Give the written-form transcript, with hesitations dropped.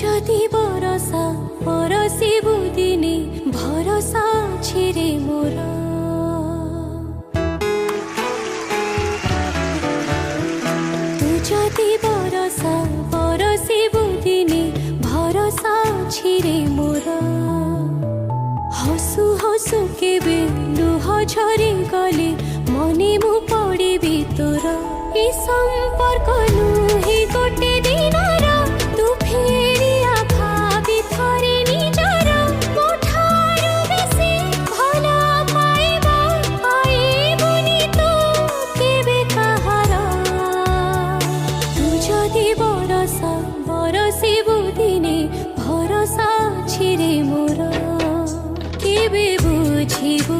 যদি বরষা বরষিবু দিনে ভরসা ছিরে মোর তু যদি বরষা বরষিবু দিনে ভরসা ছিরে মোর হসু হসু কেবে লুহ ঝরি গলে মনে মু পড়িবি তোর এই সম্পর্ক নুহে গোটে দিনর তু ফেরিয়া ভাবি থরে নিজর মোঠারু বেশি ভাল পাইবা পাইবুনি তু কেবে কাহার তু যদি বরষা বরষিবু দিনে ভরসা ছিরে মোর কেবে বুঝিবু